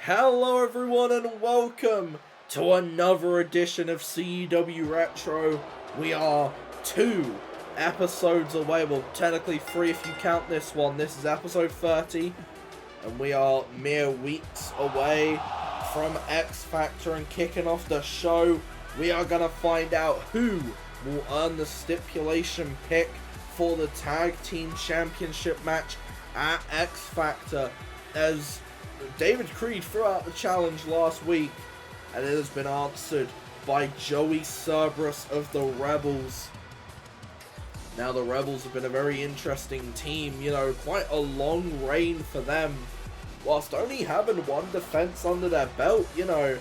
Hello everyone and welcome to another edition of CEW Retro. We are 2 episodes away, well technically 3 if you count this one. This is episode 30 and we are mere weeks away from X Factor and kicking off the show. We are going to find out who will earn the stipulation pick for the Tag Team Championship match at X Factor, as David Creed threw out the challenge last week and it has been answered by Joey Cerberus of the Rebels. Now the Rebels have been a very interesting team, you know, quite a long reign for them, whilst only having one defense under their belt. You know,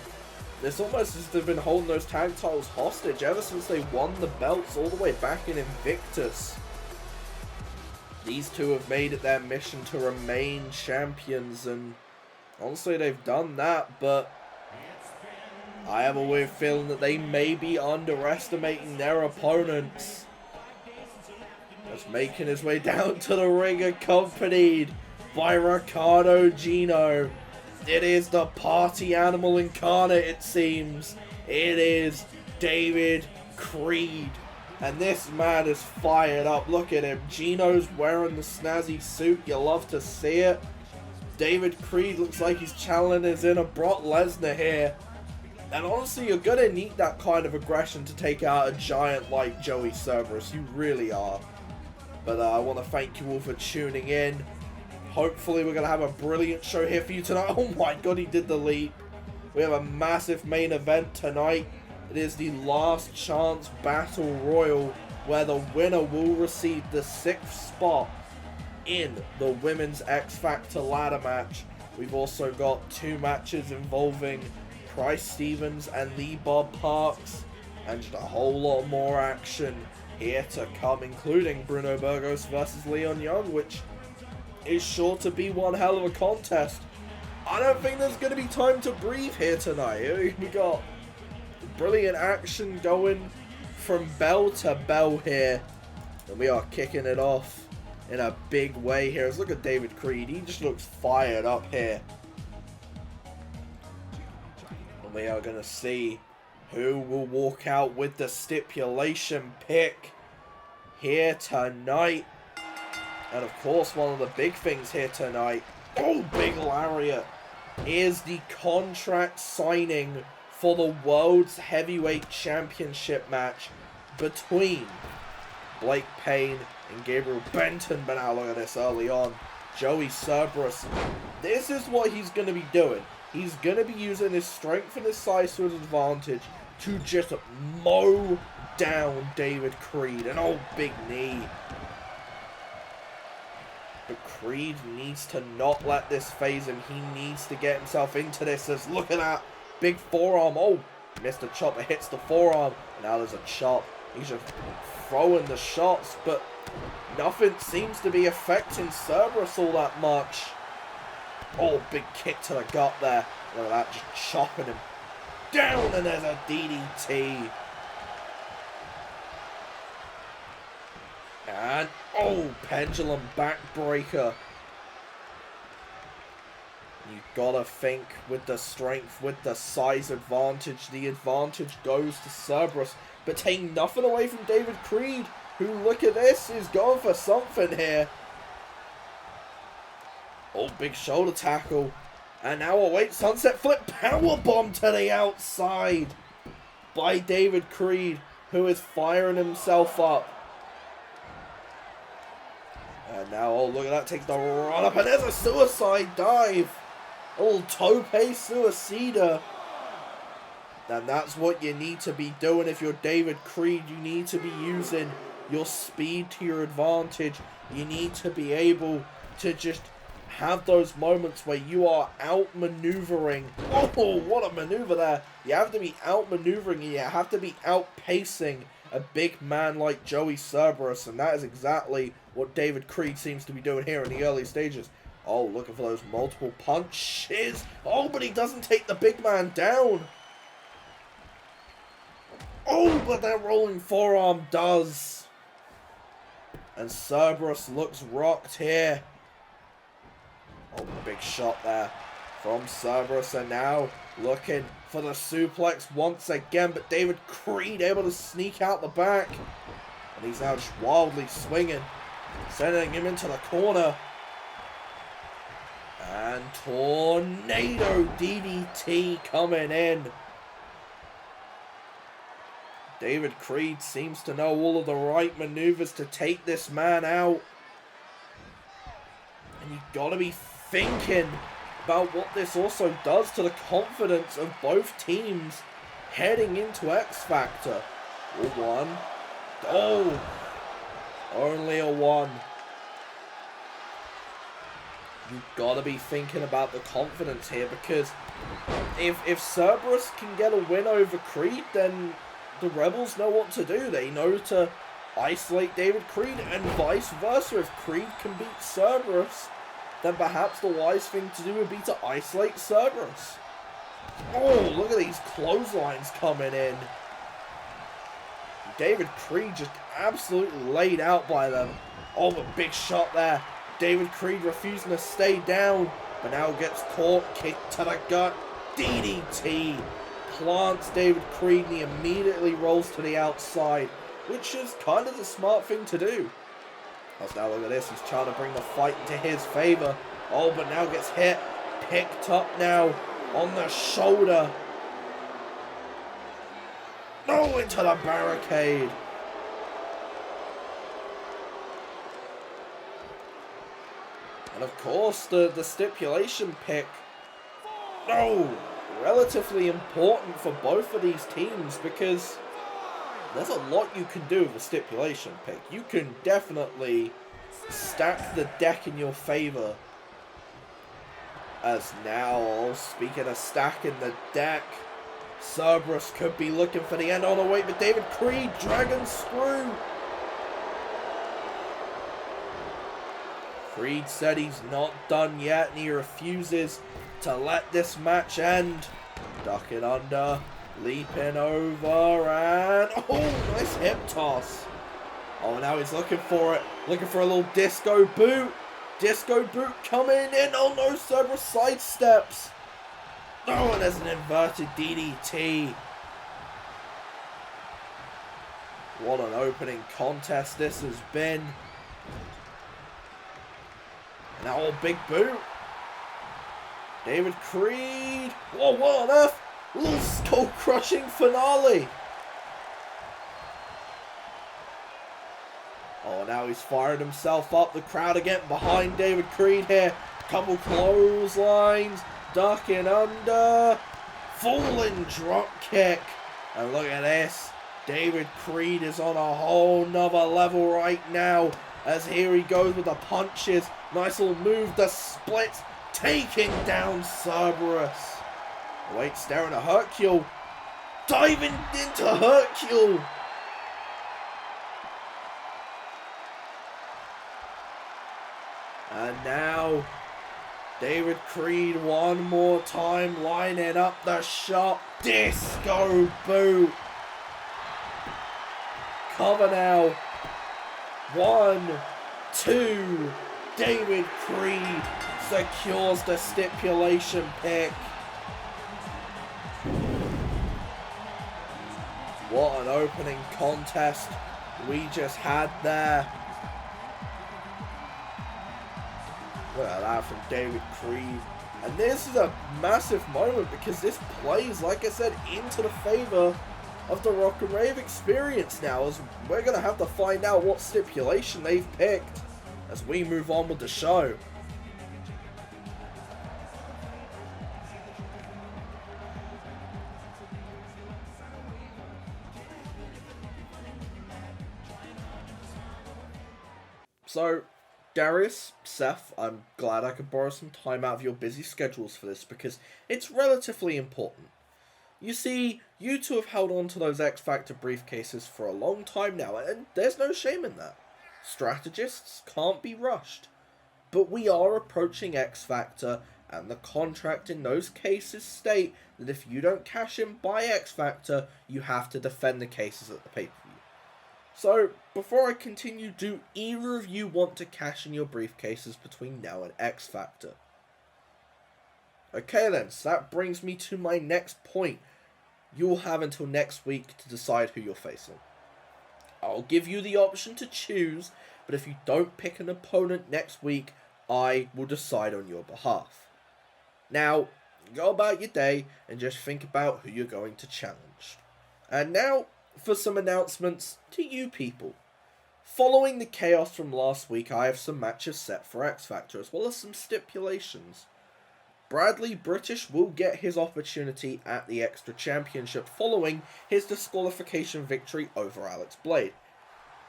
it's almost as if they've been holding those tag titles hostage ever since they won the belts all the way back in Invictus. These two have made it their mission to remain champions, and honestly they've done that, but I have a weird feeling that they may be underestimating their opponents. Just making his way down to the ring, accompanied by Ricardo Geno. It is the party animal incarnate, it seems. It is David Creed. And this man is fired up. Look at him. Geno's wearing the snazzy suit. You love to see it. David Creed looks like he's channeling his inner Brock Lesnar here. And honestly, you're going to need that kind of aggression to take out a giant like Joey Cerberus. You really are. But I want to thank you all for tuning in. Hopefully we're going to have a brilliant show here for you tonight. Oh my god, he did the leap. We have a massive main event tonight. It is the last chance battle royal, where the winner will receive the 6th spot in the Women's X Factor ladder match. We've also got 2 matches involving Pryce Stevens and Lee Bob Parks, and just a whole lot more action here to come, including Bruno Burgos versus Leon Young, which is sure to be one hell of a contest. I don't think there's going to be time to breathe here tonight. We got brilliant action going from bell to bell here, and we are kicking it off in a big way here. Let's look at David Creed. He just looks fired up here. And we are going to see who will walk out with the stipulation pick here tonight. And of course, one of the big things here tonight, oh, big lariat, is the contract signing for the World's Heavyweight Championship match between Blake Payne and Gabriel Benton. But now look at this early on. Joey Cerberus, this is what he's going to be doing. He's going to be using his strength and his size to his advantage to just mow down David Creed. And oh, big knee. But Creed needs to not let this phase him. He needs to get himself into this. As look at that. Big forearm. Oh, missed a chop. It hits the forearm. Now there's a chop. He's just throwing the shots, but nothing seems to be affecting Cerberus all that much. Oh, big kick to the gut there. Look at that, just chopping him down, and there's a DDT. And, oh, pendulum backbreaker. You gotta think with the strength, with the size advantage, the advantage goes to Cerberus, but taking nothing away from David Creed, who, look at this, is going for something here. Oh, big shoulder tackle. And now, oh wait, sunset flip powerbomb to the outside by David Creed, who is firing himself up. And now, oh, look at that, takes the run up, and there's a suicide dive. A little tope suicida. And that's what you need to be doing if you're David Creed. You need to be using your speed to your advantage. You need to be able to just have those moments where you are outmaneuvering. Oh, what a maneuver there. You have to be outmaneuvering and you have to be outpacing a big man like Joey Cerberus. And that is exactly what David Creed seems to be doing here in the early stages. Oh, looking for those multiple punches. Oh, but he doesn't take the big man down. Oh, but that rolling forearm does. And Cerberus looks rocked here. Oh, big shot there. from Cerberus, and now looking for the suplex once again, but David Creed able to sneak out the back, and he's now just wildly swinging, sending him into the corner, and Tornado DDT coming in. David Creed seems to know all of the right maneuvers to take this man out, and you gotta be thinking about what this also does to the confidence of both teams heading into X Factor. A 1. Oh! Only a 1. You've got to be thinking about the confidence here, because if Cerberus can get a win over Creed, then the Rebels know what to do. They know to isolate David Creed, and vice versa. If Creed can beat Cerberus, then perhaps the wise thing to do would be to isolate Cerberus. Oh, look at these clotheslines coming in. David Creed just absolutely laid out by them. Oh, but big shot there. David Creed refusing to stay down, but now gets caught, kicked to the gut. DDT plants David Creed, and he immediately rolls to the outside, which is kind of the smart thing to do. Now look at this, he's trying to bring the fight into his favour. Oh, but now gets hit, picked up now on the shoulder. No, into the barricade. And of course, the stipulation pick. No, relatively important for both of these teams, because there's a lot you can do with a stipulation pick. You can definitely stack the deck in your favour. As now, speaking of stacking the deck, Cerberus could be looking for the end. Oh no, wait, but David Creed, Dragon Screw. Creed said he's not done yet, and he refuses to let this match end. Ducking under, leaping over, and oh, nice hip toss. Oh, now he's looking for it, looking for a little disco boot. Disco boot coming in. Oh no, Cerberus sidesteps. Oh, and there's an inverted DDT. What an opening contest this has been. Now, oh, big boot. David Creed. Whoa, what on earth? A little skull-crushing finale. Oh, now he's fired himself up. The crowd are getting behind David Creed here. Couple clotheslines. Ducking under. Falling drop kick. And look at this. David Creed is on a whole nother level right now, as here he goes with the punches. Nice little move, the splits, taking down Cerberus. Wait, staring at Hercule. Diving into Hercule. And now, David Creed one more time, lining up the shot. Disco boot. Cover now. 1, 2. David Creed secures the stipulation pick. What an opening contest we just had there. Look at that from David Creed. And this is a massive moment, because this plays, like I said, into the favour of the Rock and Rave experience now, as we're going to have to find out what stipulation they've picked as we move on with the show. So, Darius, Seth, I'm glad I could borrow some time out of your busy schedules for this, because it's relatively important. You see, you two have held on to those X Factor briefcases for a long time now, and there's no shame in that. Strategists can't be rushed. But we are approaching X Factor, and the contract in those cases state that if you don't cash in by X Factor, you have to defend the cases at the pay-per-view. So, before I continue, do either of you want to cash in your briefcases between now and X Factor? Okay then, so that brings me to my next point. You'll have until next week to decide who you're facing. I'll give you the option to choose, but if you don't pick an opponent next week, I will decide on your behalf. Now, go about your day and just think about who you're going to challenge. And now, for some announcements to you people. Following the chaos from last week, I have some matches set for X Factor, as well as some stipulations. Bradley British will get his opportunity at the Extra Championship following his disqualification victory over Alex Blade.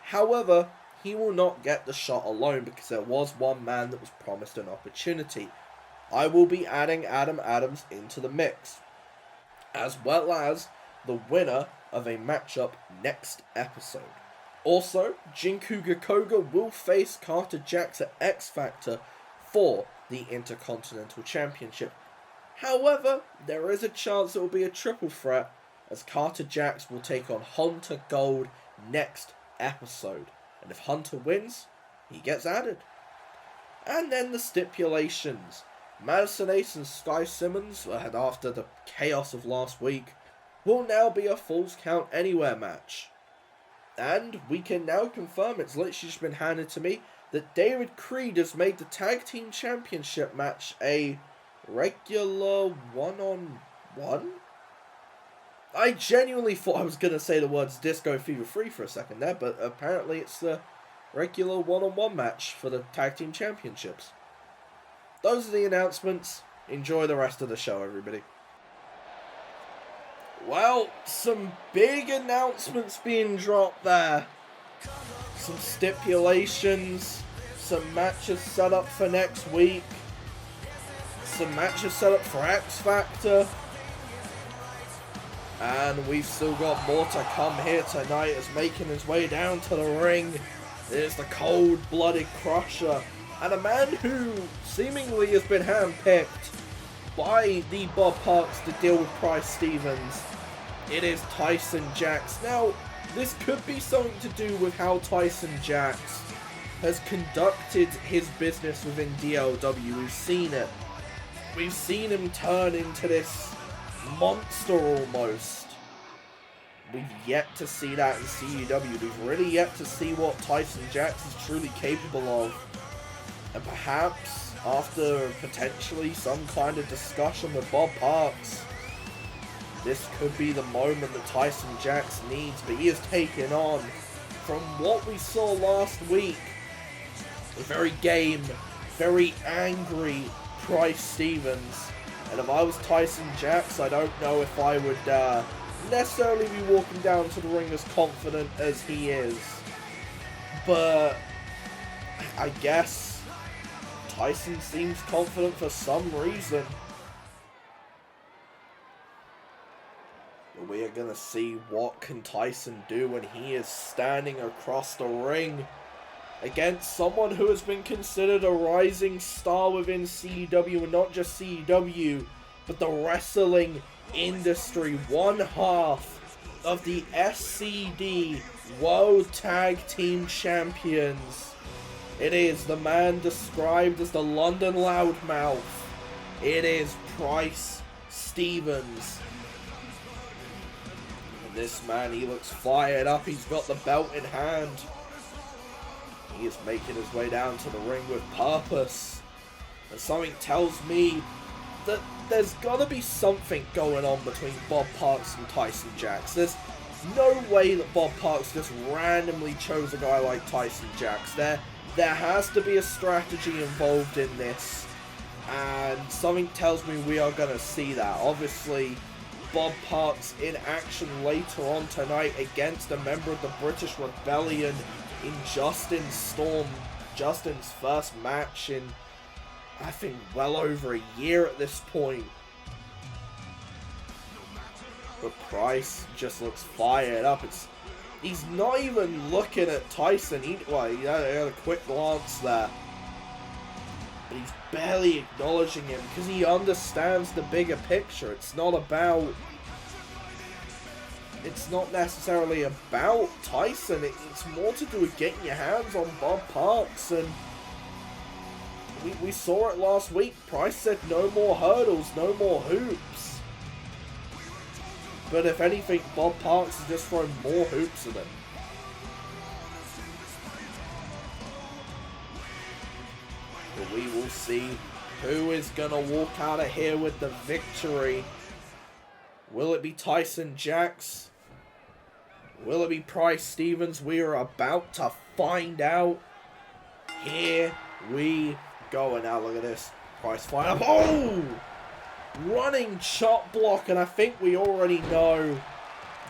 However, he will not get the shot alone because there was one man that was promised an opportunity. I will be adding Adam Adams into the mix, as well as the winner of a matchup next episode. Also, Jinku Gakoga will face Carter Jax at X Factor for the Intercontinental Championship. However, there is a chance it will be a triple threat, as Carter Jax will take on Hunter Gold next episode. And if Hunter wins, he gets added. And then the stipulations. Madison Ace and Sky Simmons, after the chaos of last week, will now be a Falls Count Anywhere match. And we can now confirm, it's literally just been handed to me, that David Creed has made the Tag Team Championship match a regular one-on-one? I genuinely thought I was going to say the words Disco Fever 3 for a second there, but apparently it's the regular one-on-one match for the Tag Team Championships. Those are the announcements. Enjoy the rest of the show, everybody. Well, some big announcements being dropped there. Some stipulations, some matches set up for next week, some matches set up for X Factor, and we've still got more to come here tonight as making his way down to the ring is the cold-blooded Crusher, and a man who seemingly has been handpicked by the Bob Parks to deal with Pryce Stevens. It is Tyson Jax. Now, this could be something to do with how Tyson Jax has conducted his business within DLW. We've seen it. We've seen him turn into this monster almost. We've yet to see that in CEW. We've really yet to see what Tyson Jax is truly capable of. And perhaps, after potentially some kind of discussion with Bob Parks, this could be the moment that Tyson Jax needs, but he is taking on, from what we saw last week, a very game, very angry Pryce Stevens. And if I was Tyson Jax, I don't know if I would necessarily be walking down to the ring as confident as he is. But I guess Tyson seems confident for some reason. We are going to see what can Tyson do when he is standing across the ring against someone who has been considered a rising star within CEW, and not just CEW, but the wrestling industry. One half of the SCD World Tag Team Champions. It is the man described as the London Loudmouth. It is Pryce Stevens. This man, he looks fired up. He's got the belt in hand. He is making his way down to the ring with purpose. And something tells me that there's got to be something going on between Bob Parks and Tyson Jax. There's no way that Bob Parks just randomly chose a guy like Tyson Jax. There has to be a strategy involved in this. And something tells me we are going to see that. Obviously, Bob Parks in action later on tonight against a member of the British Rebellion in Justin Storm. Justin's first match in, I think, well over a year at this point. But Pryce just looks fired up. He's not even looking at Tyson. He had a quick glance there. But he's barely acknowledging him because he understands the bigger picture. It's not necessarily about Tyson. It's more to do with getting your hands on Bob Parks. And we saw it last week. Pryce said no more hurdles, no more hoops. But if anything, Bob Parks is just throwing more hoops at him. But we will see who is going to walk out of here with the victory. Will it be Tyson Jax? Will it be Pryce Stevens? We are about to find out. Here we go. And now look at this. Pryce flying up. Oh! Running chop block. And I think we already know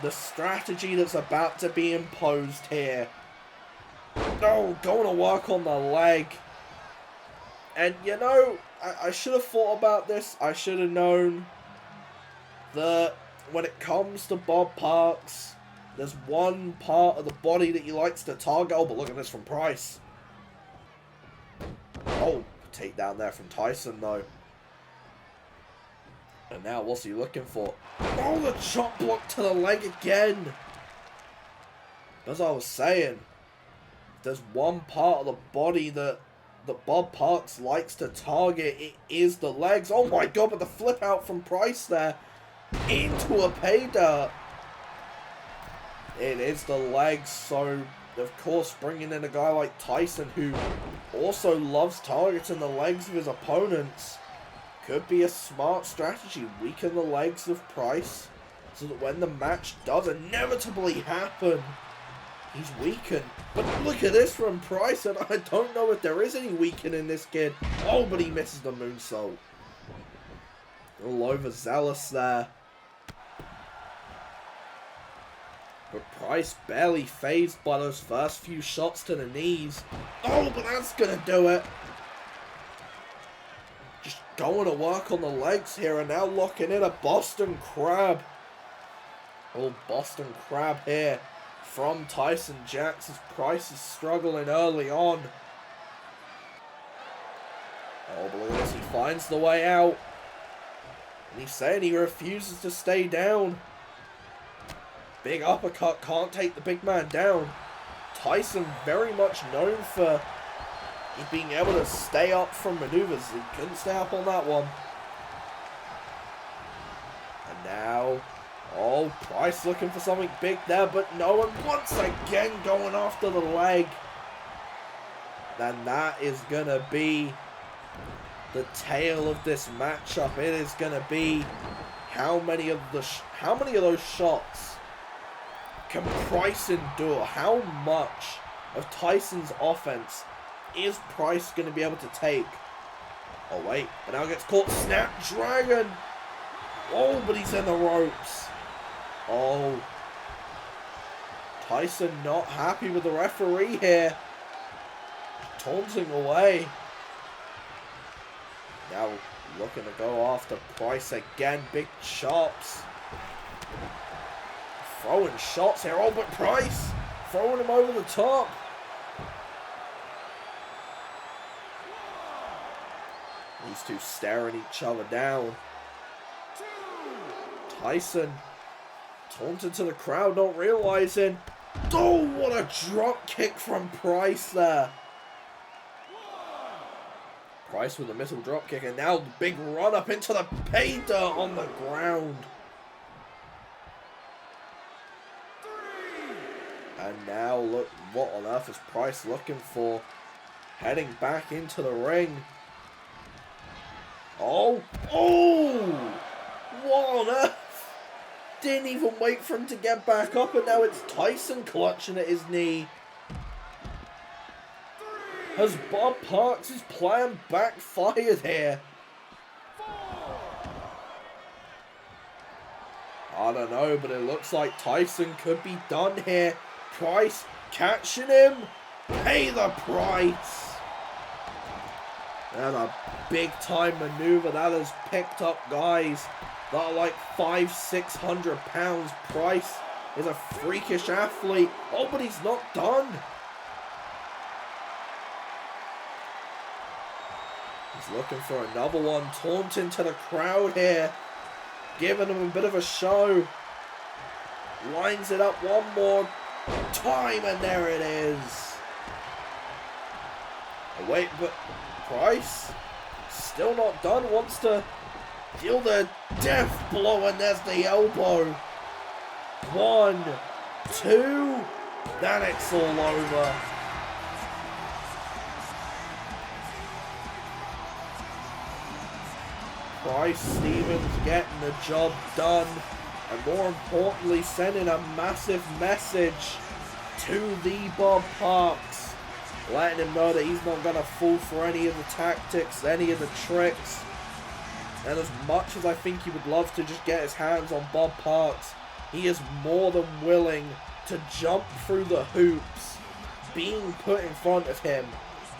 the strategy that's about to be imposed here. No, going to work on the leg. And you know, I should have thought about this. I should have known that when it comes to Bob Parks, there's one part of the body that he likes to target. Oh, but look at this from Pryce. Oh, takedown there from Tyson, though. And now, what's he looking for? Oh, the chop block to the leg again. As I was saying, there's one part of the body that Bob Parks likes to target. It is the legs. Oh my god, but the flip out from Pryce there into a pay dirt. It is the legs, so of course bringing in a guy like Tyson who also loves targeting the legs of his opponents could be a smart strategy. Weaken the legs of Pryce so that when the match does inevitably happen, he's weakened. But look at this from Pryce, and I don't know if there is any weakening in this kid. Oh, but he misses the moonsault. All overzealous there. But Pryce barely phased by those first few shots to the knees. Oh, but that's going to do it. Just going to work on the legs here and now locking in a Boston Crab. Oh, Boston Crab here from Tyson Jax as Pryce is struggling early on. Oh, but look at this. He finds the way out. And he's saying he refuses to stay down. Big uppercut, can't take the big man down. Tyson very much known for being able to stay up from maneuvers. He couldn't stay up on that one. And now, oh, Pryce looking for something big there, but no one once again going after the leg. And that is going to be the tale of this matchup. It is going to be how many of those shots can Pryce endure? How much of Tyson's offense is Pryce going to be able to take? Oh wait, but now gets caught. Snapdragon! Oh, but he's in the ropes. Oh. Tyson not happy with the referee here. Taunting away. Now looking to go after Pryce again. Big chops. Throwing shots here. Oh, but Pryce throwing him over the top. These two staring each other down. Tyson taunted to the crowd, not realizing. Oh, what a drop kick from Pryce there. Pryce with a missile drop kick, and now the big run up into the pay dirt on the ground. And now look, what on earth is Pryce looking for? Heading back into the ring. Oh, oh! What on earth? Didn't even wait for him to get back up, and now it's Tyson clutching at his knee. Has Bob Parks' plan backfired here? I don't know, but it looks like Tyson could be done here. Pryce catching him. Pay the price. And a big time maneuver that has picked up guys that are like 500-600 pounds. Pryce is a freakish athlete. Oh, but he's not done. He's looking for another one. Taunting to the crowd here. Giving him a bit of a show. Lines it up one more time, and there it is. Oh, wait, but Pryce, still not done, wants to deal the death blow, and there's the elbow. 1, 2, then it's all over. Pryce Stevens getting the job done, and more importantly sending a massive message to the Bob Parks, letting him know that he's not going to fall for any of the tactics, any of the tricks. And as much as I think he would love to just get his hands on Bob Parks, he is more than willing to jump through the hoops being put in front of him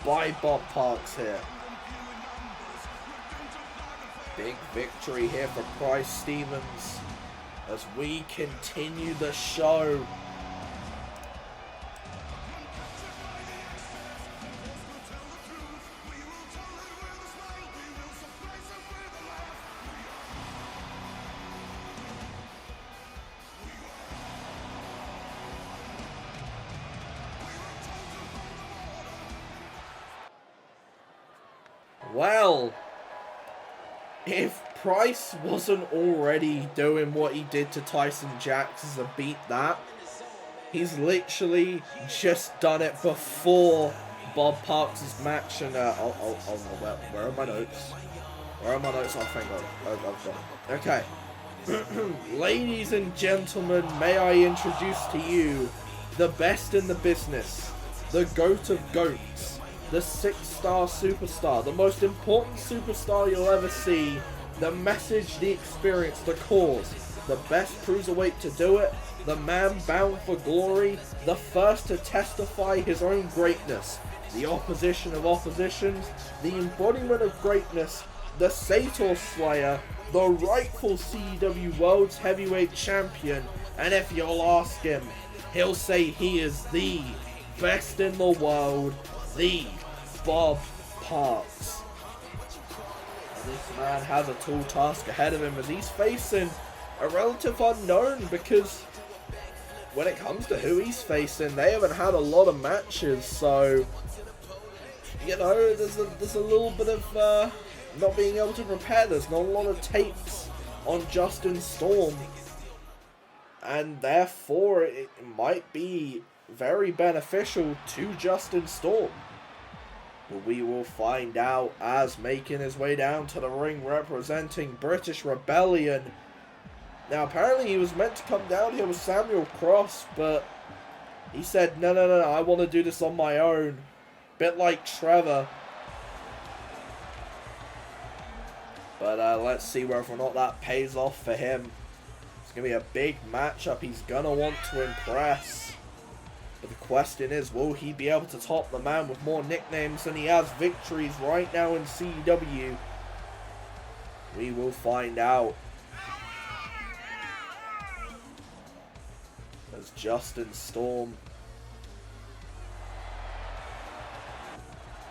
by Bob Parks here. Big victory here for Pryce Stevens as we continue the show. Well, if Pryce wasn't already doing what he did to Tyson Jax to beat that, he's literally just done it before Bob Parks' match. And where are my notes? Where are my notes? Oh, thank God. I've got it. Okay. Ladies and gentlemen, may I introduce to you the best in the business, the GOAT of GOATs, the 6-star superstar, the most important superstar you'll ever see, the message, the experience, the cause, the best cruiserweight to do it, the man bound for glory, the first to testify his own greatness, the opposition of oppositions, the embodiment of greatness, the Sator Slayer, the rightful CEW World's Heavyweight Champion, and if you'll ask him, he'll say he is the best in the world, the Bob Parks. And this man has a tall task ahead of him as he's facing a relative unknown, because when it comes to who he's facing, they haven't had a lot of matches, so you know, there's a little bit of not being able to prepare. There's not a lot of tapes on Justin Storm, and therefore it might be very beneficial to Justin Storm. But we will find out as making his way down to the ring representing British Rebellion. Now apparently he was meant to come down here with Samuel Cross, but he said no, I want to do this on my own. Bit like Trevor. But let's see whether or not that pays off for him. It's going to be a big matchup. He's going to want to impress. But the question is, will he be able to top the man with more nicknames than he has victories right now in CEW? We will find out. As Justin Storm,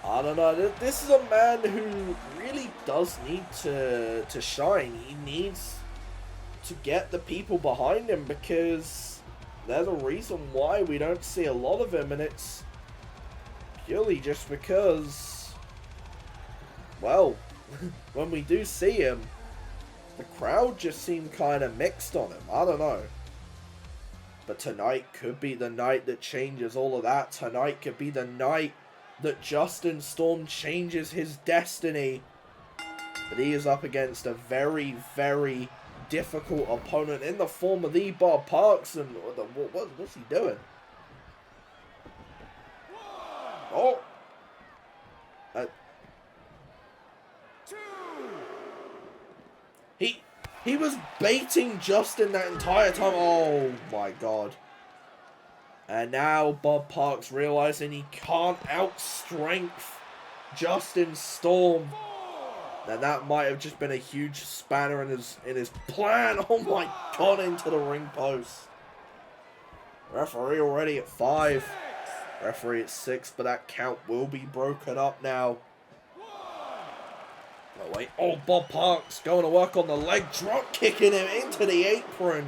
I don't know, this is a man who really does need to shine. He needs to get the people behind him, because there's a reason why we don't see a lot of him, and it's purely just because, well, when we do see him, the crowd just seem kind of mixed on him. I don't know. But tonight could be the night that changes all of that. Tonight could be the night that Justin Storm changes his destiny. But he is up against a very, very difficult opponent in the form of the Bob Parks. And what's he doing? Oh! He was baiting Justin that entire time. Oh my God. And now Bob Parks realizing he can't outstrength Justin Storm. Now that might have just been a huge spanner in his plan. Oh my God, into the ring post. Referee already at 5. Referee at 6, but that count will be broken up now. Oh wait, oh, Bob Parks going to work on the leg drop, kicking him into the apron.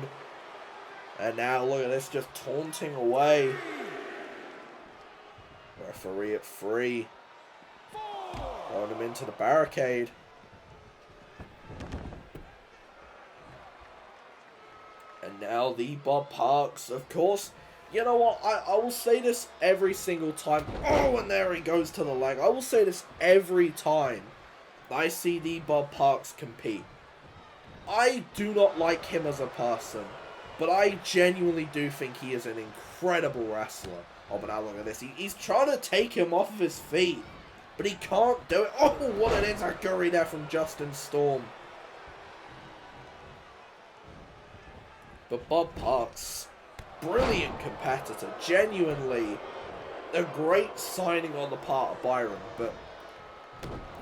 And now look at this, just taunting away. Referee at 3. Throwing him into the barricade. And now the Bob Parks, of course. You know what? I will say this every single time. Oh, and there he goes to the leg. I will say this every time I see the Bob Parks compete. I do not like him as a person, but I genuinely do think he is an incredible wrestler. Oh, but now look at this. He's trying to take him off of his feet, but he can't do it. Oh, what an enziguri there from Justin Storm. But Bob Parks, brilliant competitor. Genuinely a great signing on the part of Byron, but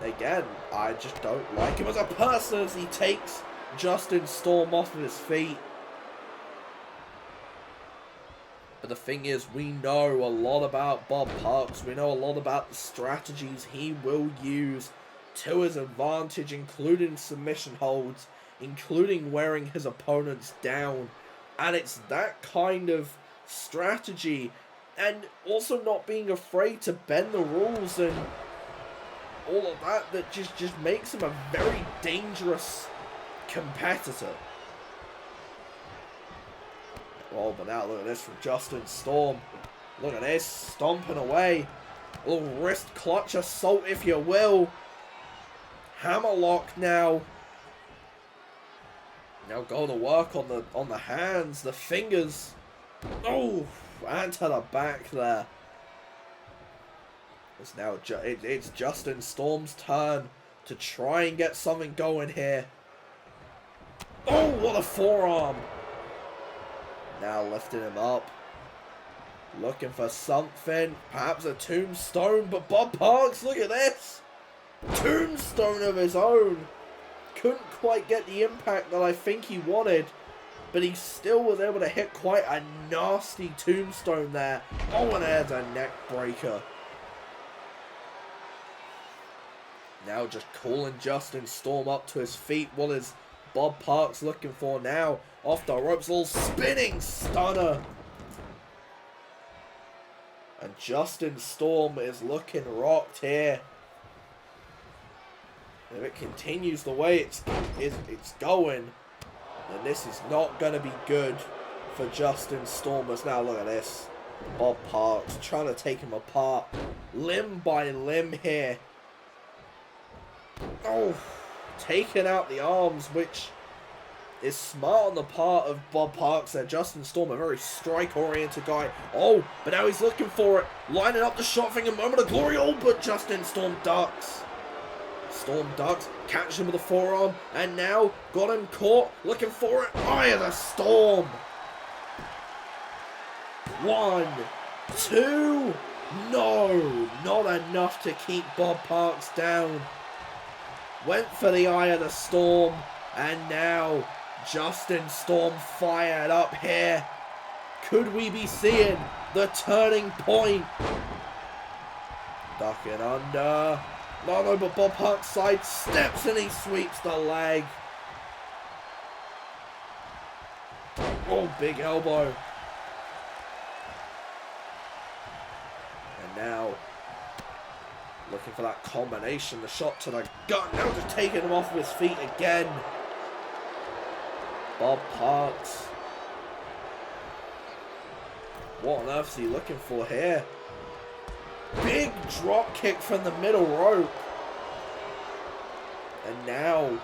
again, I just don't like him as a person as he takes Justin Storm off of his feet. But the thing is, we know a lot about Bob Parks. We know a lot about the strategies he will use to his advantage, including submission holds, including wearing his opponents down. And it's that kind of strategy, and also not being afraid to bend the rules and all of that, that just makes him a very dangerous competitor. Oh, but now look at this from Justin Storm. Look at this, stomping away. A little wrist clutch assault, if you will. Hammerlock now. Now go to work on the hands, the fingers. Oh, and to the back there. It's now it's Justin Storm's turn to try and get something going here. Oh, what a forearm. Now lifting him up. Looking for something. Perhaps a tombstone. But Bob Parks, look at this. Tombstone of his own. Couldn't quite get the impact that I think he wanted. But he still was able to hit quite a nasty tombstone there. Oh, and there's a neck breaker. Now just calling Justin Storm up to his feet. What is Bob Parks looking for now? Off the ropes, little spinning stunner. And Justin Storm is looking rocked here. If it continues the way it's going, then this is not going to be good for Justin Storm. As now look at this. Bob Parks trying to take him apart limb by limb here. Oh, taking out the arms, which is smart on the part of Bob Parks there. Justin Storm, a very strike-oriented guy. Oh, but now he's looking for it. Lining up the shot thing, a moment of glory. Oh, but Justin Storm ducks. Storm ducks, catches him with a forearm, and now got him caught. Looking for it. Eye of the Storm. 1, 2. No, not enough to keep Bob Parks down. Went for the Eye of the Storm, and now Justin Storm fired up here. Could we be seeing the turning point? Ducking under. No, but Bob Parks side steps and he sweeps the leg. Oh, big elbow. And now looking for that combination, the shot to the gut. Now just taking him off of his feet again. Bob Parks. What on earth is he looking for here? Big drop kick from the middle rope. And now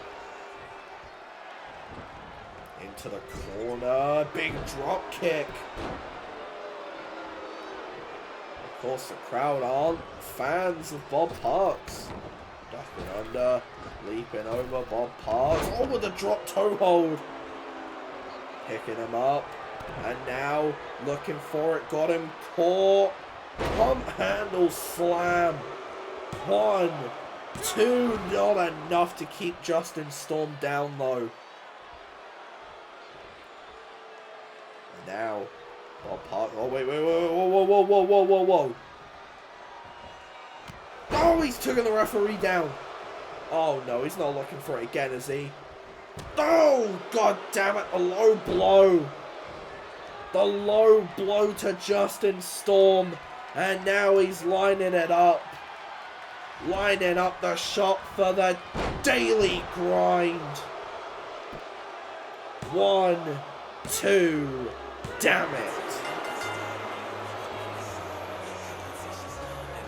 into the corner. Big drop kick. Of course, the crowd aren't fans of Bob Parks. Ducking under, leaping over Bob Parks. Oh, with a drop toe hold. Picking him up. And now looking for it. Got him caught. Pump handle slam. 1, 2. Not enough to keep Justin Storm down though. And now Bob Parks. Oh, wait. Whoa. Oh, he's taking the referee down. Oh, no, he's not looking for it again, is he? Oh, god damn it. A low blow. The low blow to Justin Storm. And now he's lining it up. lining up the shot for the daily grind. 1, 2, damn it.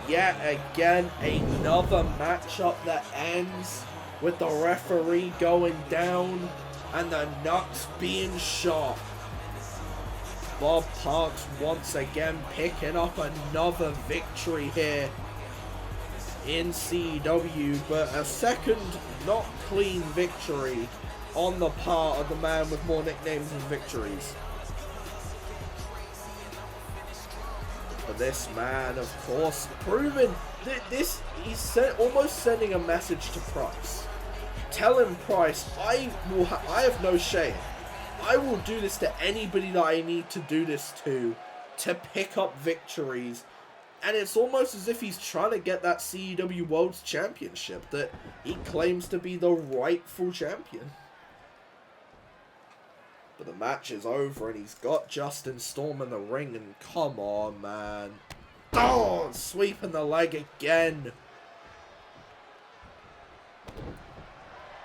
Yet again, another matchup that ends with the referee going down and the nuts being shot. Bob Parks once again picking up another victory here in CEW, but a second not clean victory on the part of the man with more nicknames than victories. But this man, of course, proving this, he's almost sending a message to Pryce. Telling Pryce, I have no shame. I will do this to anybody that I need to do this to pick up victories. And it's almost as if he's trying to get that CEW World Championship that he claims to be the rightful champion. But the match is over and he's got Justin Storm in the ring, and come on, man. Oh, sweeping the leg again.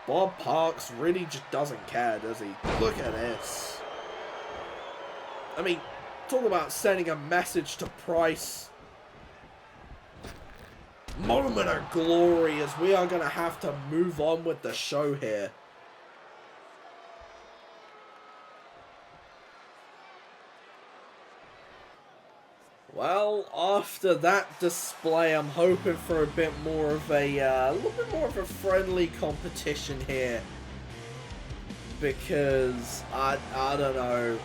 Bob Parks really just doesn't care, does he? Look at this. I mean, talk about sending a message to Pryce. Moment of glory as we are going to have to move on with the show here. Well, after that display, I'm hoping for a bit more of a little bit more of a friendly competition here, because I don't know,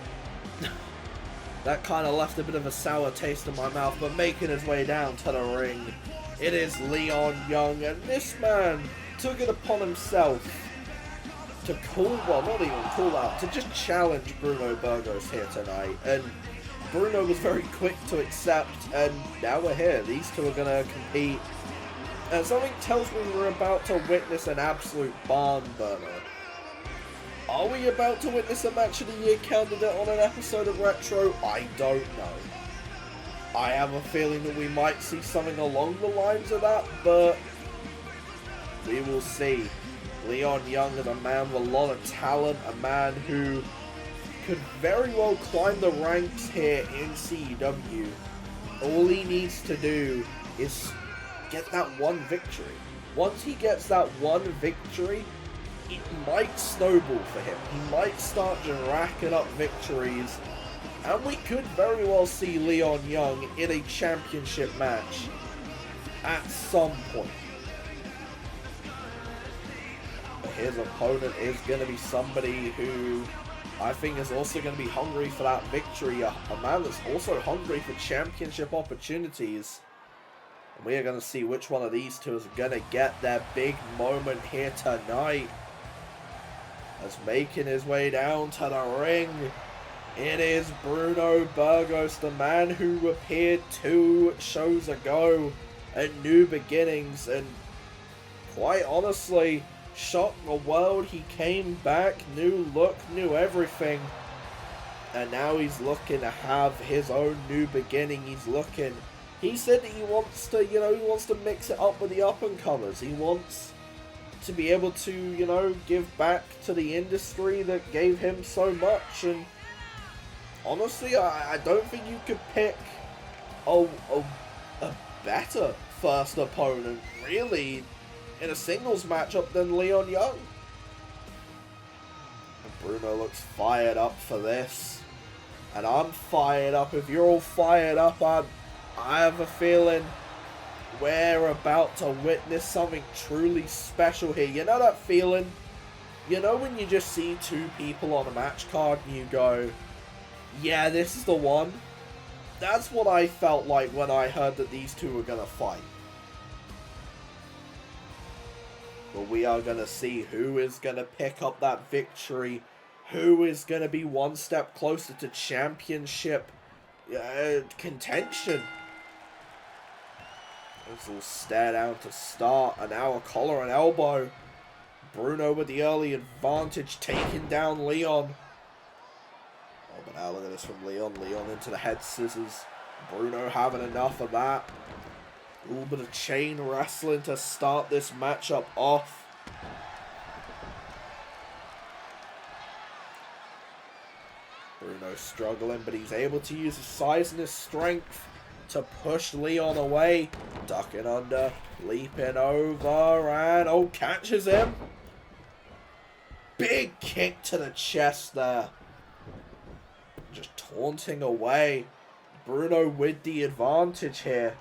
that kind of left a bit of a sour taste in my mouth. But making his way down to the ring, it is Leon Young, and this man took it upon himself to not even call out, to just challenge Bruno Burgos here tonight, and Bruno was very quick to accept, and now we're here. These two are going to compete. And something tells me we're about to witness an absolute barn burner. Are we about to witness a Match of the Year candidate on an episode of Retro? I don't know. I have a feeling that we might see something along the lines of that, but we will see. Leon Young is a man with a lot of talent, a man who could very well climb the ranks here in CEW. All he needs to do is get that one victory. Once he gets that one victory, it might snowball for him. He might start just racking up victories, and we could very well see Leon Young in a championship match at some point. But his opponent is going to be somebody who I think is also going to be hungry for that victory, a man that's also hungry for championship opportunities. And we are going to see which one of these two is going to get their big moment here tonight. As making his way down to the ring, it is Bruno Burgos, the man who appeared 2 shows ago at New Beginnings, and quite honestly shocked the world. He came back, new look, new everything, and now he's looking to have his own new beginning. He said that he wants to, he wants to mix it up with the up-and-comers. He wants to be able to, give back to the industry that gave him so much. And honestly, I don't think you could pick a better first opponent, really, in a singles matchup than Leon Young. And Bruno looks fired up for this, and I'm fired up. If you're all fired up, I have a feeling we're about to witness something truly special here. You know that feeling? You know when you just see 2 people on a match card and you go, yeah, this is the one? That's what I felt like when I heard that these two were going to fight. But we are going to see who is going to pick up that victory, who is going to be one step closer to championship contention. This will stare down to start, and now a collar and elbow. Bruno with the early advantage, taking down Leon. Oh, but now look at this from Leon. Leon into the head scissors. Bruno having enough of that. A little bit of chain wrestling to start this matchup off. Bruno struggling, but he's able to use his size and his strength to push Leon away. Ducking under, leaping over, and oh, catches him. Big kick to the chest there. Just taunting away. Bruno with the advantage here.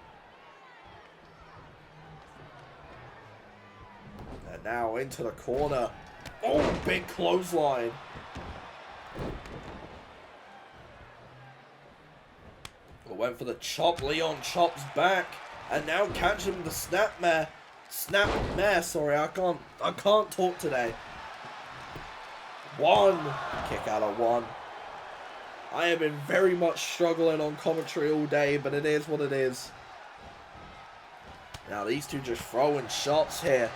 And now into the corner. Oh, big clothesline. Went for the chop. Leon chops back. And now catches him with the snapmare. Sorry, I can't talk today. One. Kick out of one. I have been very much struggling on commentary all day, but it is what it is. Now these two just throwing shots here.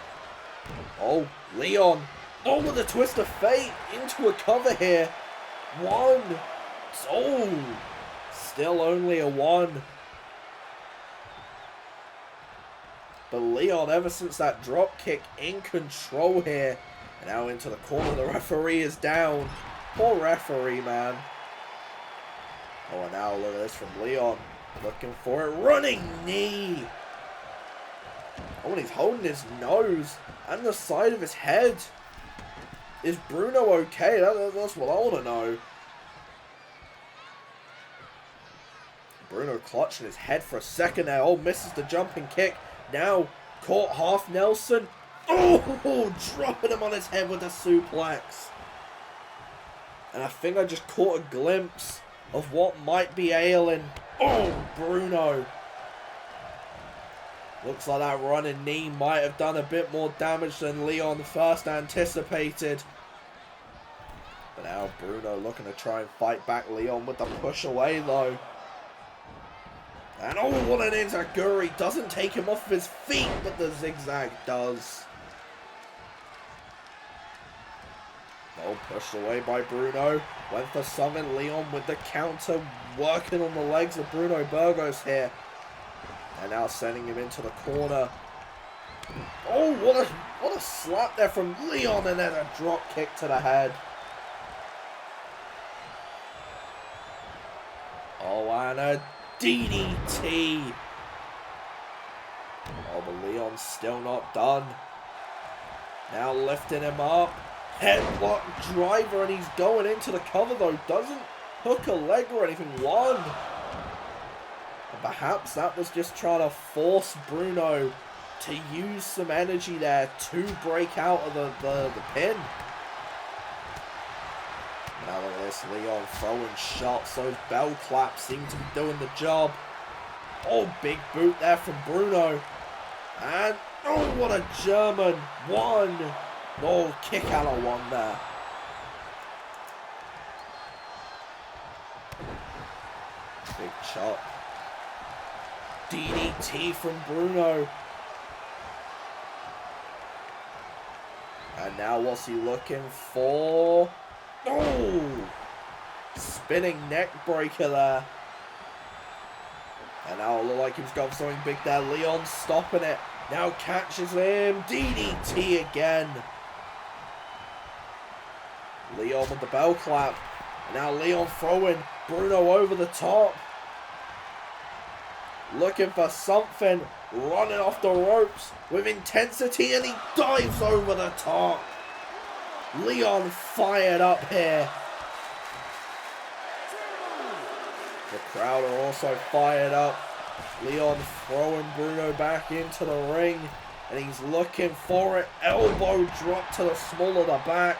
Oh, Leon. Oh, with a twist of fate into a cover here. One. Oh, still only a one. But Leon, ever since that drop kick, in control here. And now into the corner. The referee is down. Poor referee, man. Oh, and now look at this from Leon. Looking for it. Running knee. Oh, and he's holding his nose and the side of his head. Is Bruno okay? That's what I want to know. Bruno clutching his head for a second there. Oh, misses the jumping kick. Now caught half Nelson. Oh, dropping him on his head with a suplex. And I think I just caught a glimpse of what might be ailing. Oh, Bruno. Looks like that running knee might have done a bit more damage than Leon first anticipated. But now Bruno looking to try and fight back Leon with the push away though. And oh, what an enziguri. Doesn't take him off of his feet, but the zigzag does. Oh, pushed away by Bruno. Went for something. Leon with the counter, working on the legs of Bruno Burgos here. And now sending him into the corner. Oh, what a slap there from Leon, and then a drop kick to the head. Oh, and a DDT. Oh, but Leon's still not done. Now lifting him up. Headlock driver, and he's going into the cover though. Doesn't hook a leg or anything. One. And perhaps that was just trying to force Bruno to use some energy there to break out of the pin. Now look at this, Leon throwing shots. Those bell claps seem to be doing the job. Oh, big boot there from Bruno. And, oh, what a German. One. Oh, kick out of one there. Big chop. DDT from Bruno. And now what's he looking for? Oh! Spinning neck breaker there. And now it looked like he was going for something big there. Leon stopping it. Now catches him. DDT again. Leon with the bell clap. And now Leon throwing Bruno over the top. Looking for something. Running off the ropes with intensity, and he dives over the top. Leon fired up here. The crowd are also fired up. Leon throwing Bruno back into the ring, and he's looking for it. Elbow drop to the small of the back.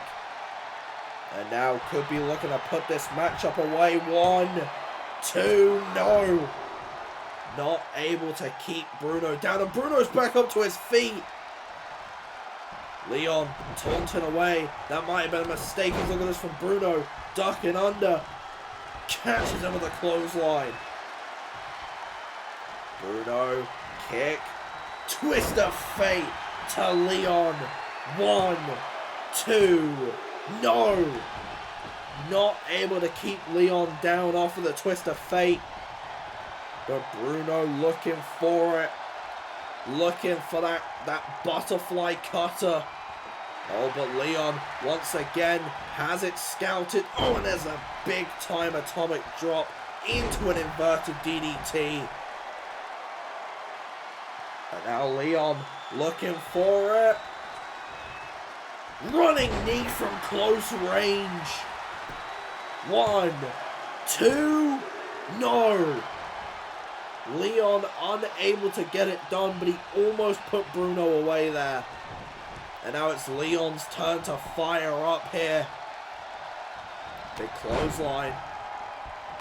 And now could be looking to put this matchup away. 1, 2, no. Not able to keep Bruno down. And Bruno's back up to his feet. Leon taunting away. That might have been a mistake. He's looking at this from Bruno. Ducking under. Catches him with a clothesline. Bruno. Kick. Twist of fate to Leon. 1, 2. No. Not able to keep Leon down off of the twist of fate. But Bruno looking for it. looking for that butterfly cutter. Oh, but Leon, once again, has it scouted. Oh, and there's a big-time atomic drop into an inverted DDT. And now Leon looking for it. Running knee from close range. 1, 2, no. Leon unable to get it done, but he almost put Bruno away there. And now it's Leon's turn to fire up here. Big clothesline.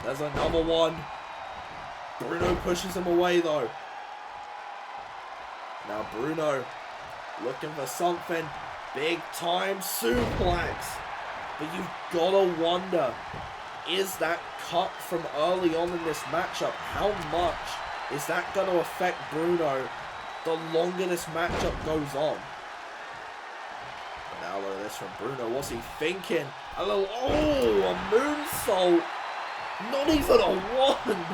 There's another one. Bruno pushes him away though. Now Bruno looking for something. Big time suplex. But you've got to wonder, is that cut from early on in this matchup, how much is that going to affect Bruno the longer this matchup goes on? Now look at this from Bruno. What's he thinking? A little, oh, a moonsault. Not even a 1.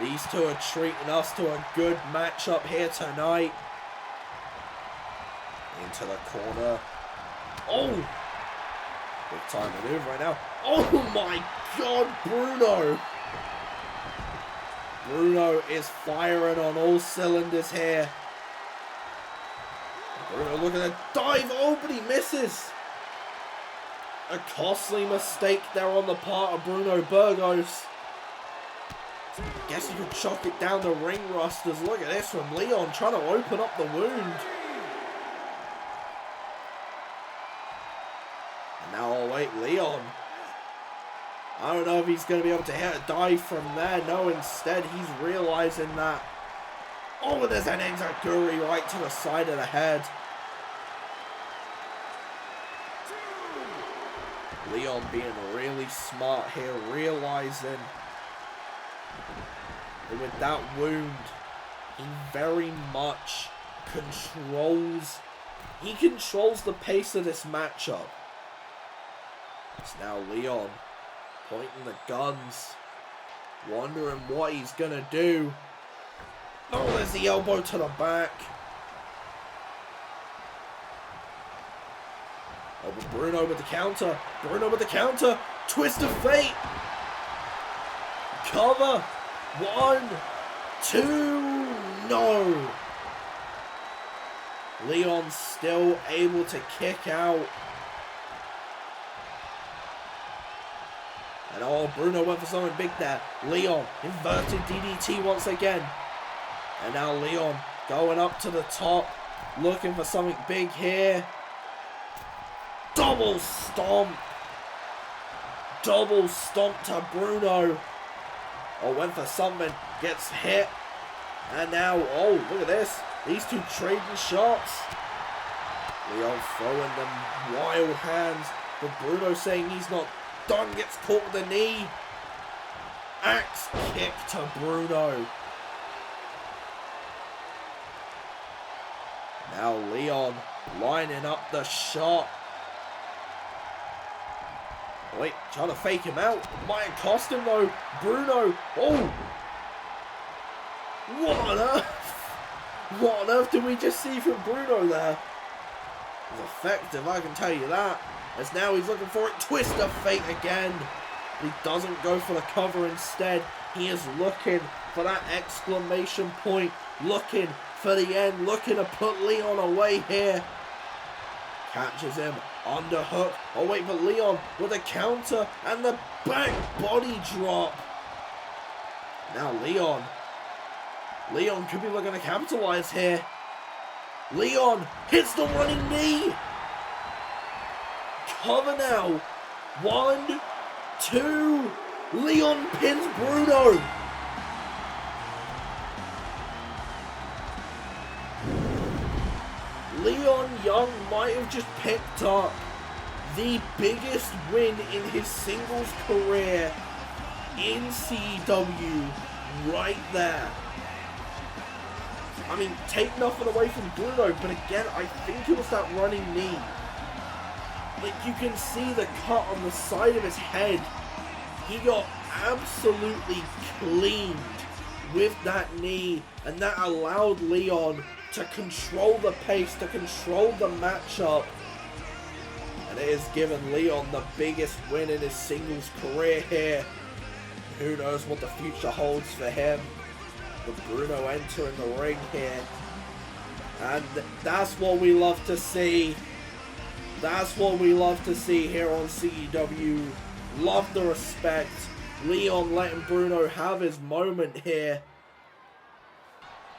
These two are treating us to a good matchup here tonight. Into the corner. Oh! Big time maneuver right now. Oh my god, Bruno! Bruno is firing on all cylinders here. Bruno looking at the dive. Oh, but he misses. A costly mistake there on the part of Bruno Burgos. Guess you could chalk it down the ring rosters. Look at this from Leon trying to open up the wound. And now I'll wait, Leon. I don't know if he's going to be able to hit a dive from there. No, instead he's realizing that. Oh, there's an enziguri right to the side of the head. Leon being really smart here, realizing that with that wound, he very much controls the pace of this matchup. It's now Leon pointing the guns, wondering what he's gonna do. Oh, there's the elbow to the back. Oh, but Bruno with the counter. Bruno with the counter. Twist of fate. Cover. 1, 2, no. Leon still able to kick out. And oh, Bruno went for something big there. Leon, inverted DDT once again. And now Leon going up to the top, looking for something big here. Double stomp. Double stomp to Bruno. Oh, went for something, gets hit. And now, oh, look at this. These two trading shots. Leon throwing them wild hands. But Bruno saying he's not done, gets caught with the knee. Axe kick to Bruno. Now Leon lining up the shot. Wait, trying to fake him out. Might cost him though. Bruno. Oh. What on earth? What on earth did we just see from Bruno there? It was effective, I can tell you that. As now he's looking for it. Twist of fate again. He doesn't go for the cover instead. He is looking for that exclamation point. Looking for the end. Looking to put Leon away here. Catches him. Underhook. Oh wait, but Leon with a counter and the back body drop. Now Leon could be looking to capitalize here. Leon hits the running knee. Cover now. 1, 2. Leon pins Bruno. Leon Young might have just picked up the biggest win in his singles career in CEW right there. I mean, take nothing away from Bruno, but again, I think it was that running knee. Like, you can see the cut on the side of his head. He got absolutely cleaned with that knee, and that allowed Leon to control the pace, to control the matchup. And it has given Leon the biggest win in his singles career here. Who knows what the future holds for him. But Bruno entering the ring here. And that's what we love to see. That's what we love to see here on CEW. Love the respect. Leon letting Bruno have his moment here.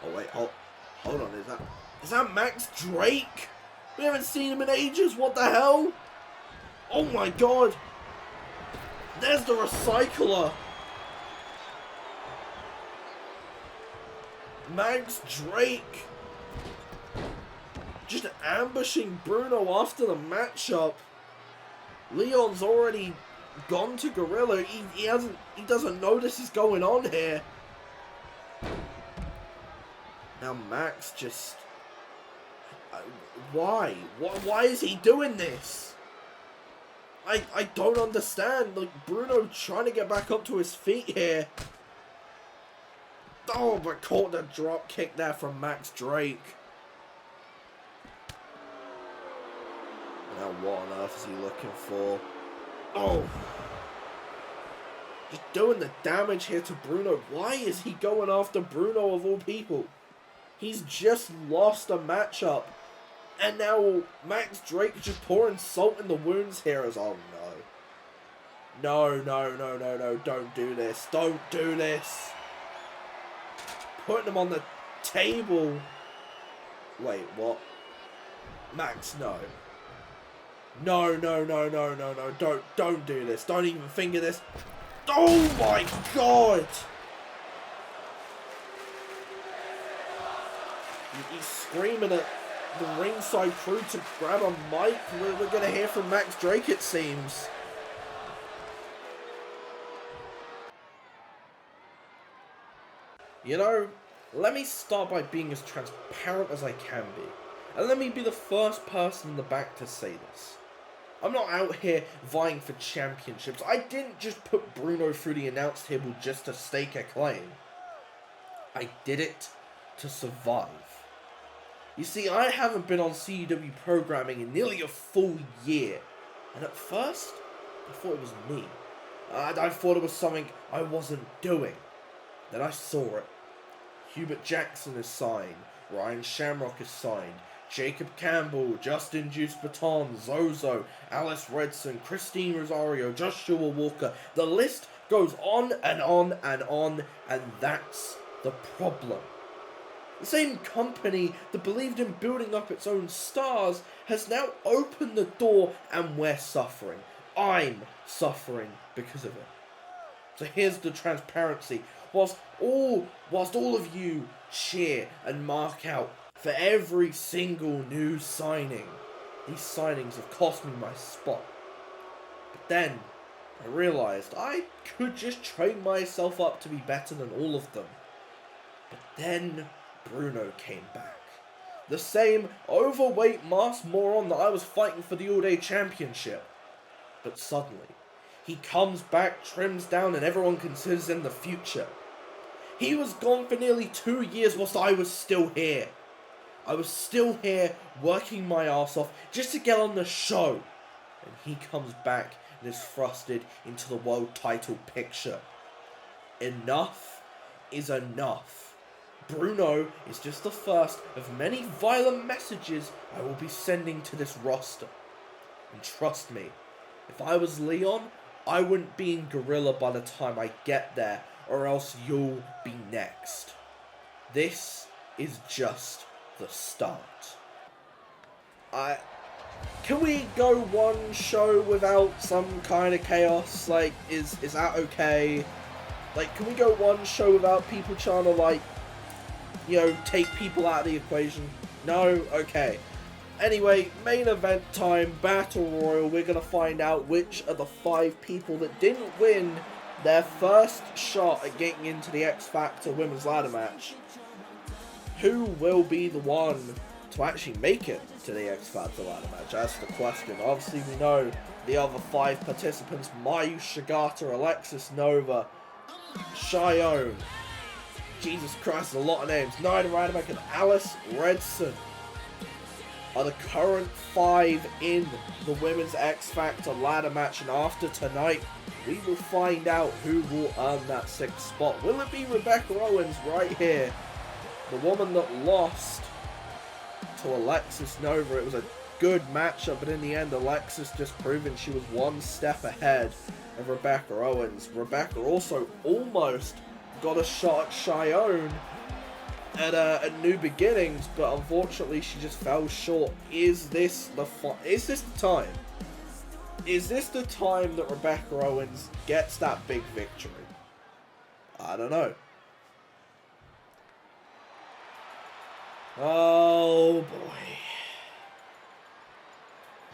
Oh wait, hold on, is that Max Drake? We haven't seen him in ages, what the hell? Oh my god. There's the recycler. Max Drake just ambushing Bruno after the matchup. Leon's already gone to Gorilla. He doesn't know this is going on here. Now Max just why is he doing this? I don't understand. Like, Bruno trying to get back up to his feet here. Oh, but caught the drop kick there from Max Drake. Now what on earth is he looking for? Oh. Just doing the damage here to Bruno. Why is he going after Bruno of all people? He's just lost a matchup. And now Max Drake just pouring salt in the wounds here as, oh no. No, don't do this. Don't do this. Putting him on the table. Wait, what? Max, no. No, don't do this. Don't even think of this. Oh my god! He's screaming at the ringside crew to grab a mic. We're going to hear from Max Drake, it seems. You know, let me start by being as transparent as I can be. And let me be the first person in the back to say this. I'm not out here vying for championships. I didn't just put Bruno through the announce table just to stake a claim. I did it to survive. You see, I haven't been on CEW programming in nearly a full year. And at first, I thought it was me. I thought it was something I wasn't doing. Then I saw it. Hubert Jackson is signed. Ryan Shamrock is signed. Jacob Campbell, Justin Juice Baton, Zozo, Alice Redson, Christine Rosario, Joshua Walker. The list goes on and on and on, and that's the problem. The same company that believed in building up its own stars has now opened the door, and we're suffering. I'm suffering because of it. So here's the transparency. Whilst all of you cheer and mark out for every single new signing, these signings have cost me my spot. But then I realised I could just train myself up to be better than all of them. But then Bruno came back. The same overweight masked moron that I was fighting for the all-day championship. But suddenly, he comes back, trims down, and everyone considers him the future. He was gone for nearly 2 years whilst I was still here. I was still here working my ass off just to get on the show. And he comes back and is thrusted into the world title picture. Enough is enough. Bruno is just the first of many violent messages I will be sending to this roster. And trust me, if I was Leon, I wouldn't be in Gorilla by the time I get there, or else you'll be next. This is just the start. Can we go one show without some kind of chaos? Like, is that okay? Like, can we go one show without people trying to, like, you know, take people out of the equation? No? Okay. Anyway, main event time, Battle Royal. We're going to find out which of the 5 people that didn't win their first shot at getting into the X Factor Women's Ladder match, who will be the one to actually make it to the X Factor Ladder match? That's the question. Obviously, we know The other 5 participants, Mayu Shigata, Alexis Nova, Cheyenne, Jesus Christ, a lot of names, Naida Radamek and Alice Redson are the current 5 in the Women's X Factor ladder match, and after tonight, we will find out who will earn that 6th spot. Will it be Rebecca Owens right here, the woman that lost to Alexis Nova? It was a good matchup, but in the end, Alexis just proving she was 1 step ahead of Rebecca Owens. Rebecca also almost got a shot at Cheyenne at New Beginnings, but unfortunately she just fell short. Is this the time? Is this the time that Rebecca Owens gets that big victory? I don't know. Oh boy.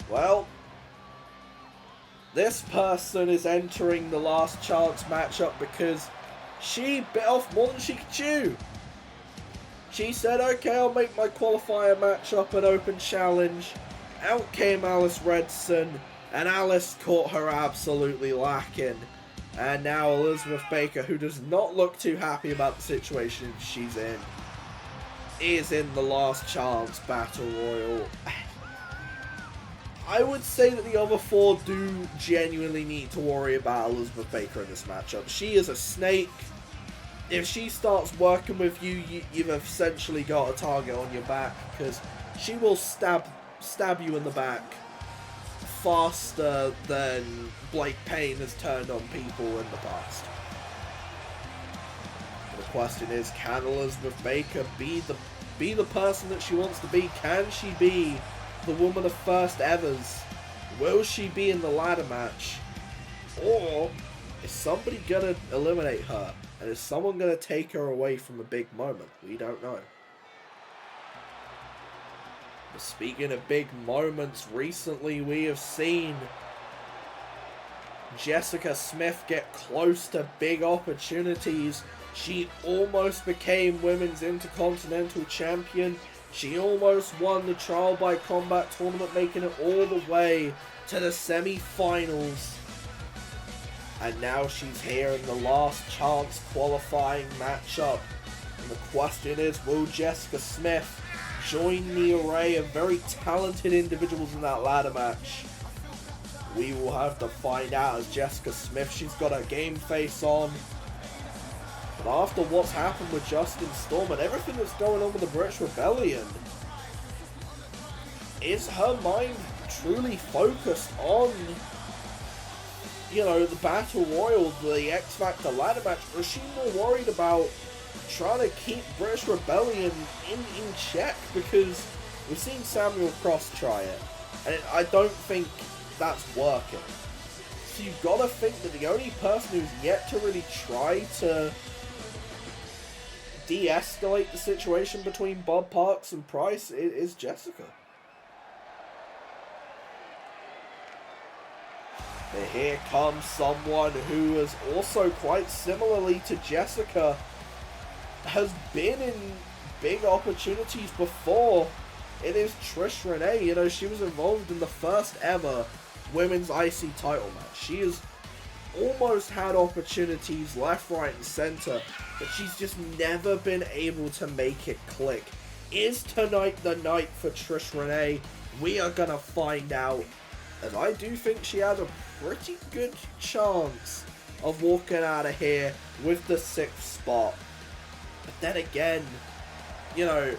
Well, this person is entering the last chance matchup because she bit off more than she could chew. She said, okay, I'll make my qualifier matchup an open challenge. Out came Alice Redson, and Alice caught her absolutely lacking. And now Elizabeth Baker, who does not look too happy about the situation she's in, is in the last chance battle royal. I would say that the other 4 do genuinely need to worry about Elizabeth Baker in this matchup. She is a snake. If she starts working with you, you've essentially got a target on your back, because she will stab you in the back faster than Blake Payne has turned on people in the past. The question is, can Elizabeth Baker be the person that she wants to be? Can she be the woman of first evers? Will she be in the ladder match? Or is somebody gonna eliminate her? And is someone gonna take her away from a big moment? We don't know. But speaking of big moments, recently we have seen Jessica Smith get close to big opportunities. She almost became Women's Intercontinental Champion. She almost won the Trial by Combat tournament, making it all the way to the semi-finals. And now she's here in the last chance qualifying matchup. And the question is, will Jessica Smith join the array of very talented individuals in that ladder match? We will have to find out, as Jessica Smith, she's got her game face on. But after what's happened with Justin Storm and everything that's going on with the British Rebellion, is her mind truly focused on, you know, the Battle Royal, the X Factor ladder match, or is she more worried about trying to keep British Rebellion in check? Because we've seen Samuel Cross try it, and I don't think that's working. So you've got to think that the only person who's yet to really try to de-escalate the situation between Bob Parks and Pryce is Jessica. But here comes someone who is also quite similarly to Jessica, has been in big opportunities before. It is Trish Renee. You know, she was involved in the first ever women's IC title match. She has almost had opportunities left, right, and center, but she's just never been able to make it click. Is tonight the night for Trish Renee? We are gonna find out, and I do think she has a pretty good chance of walking out of here with the 6th spot. But then again, you know,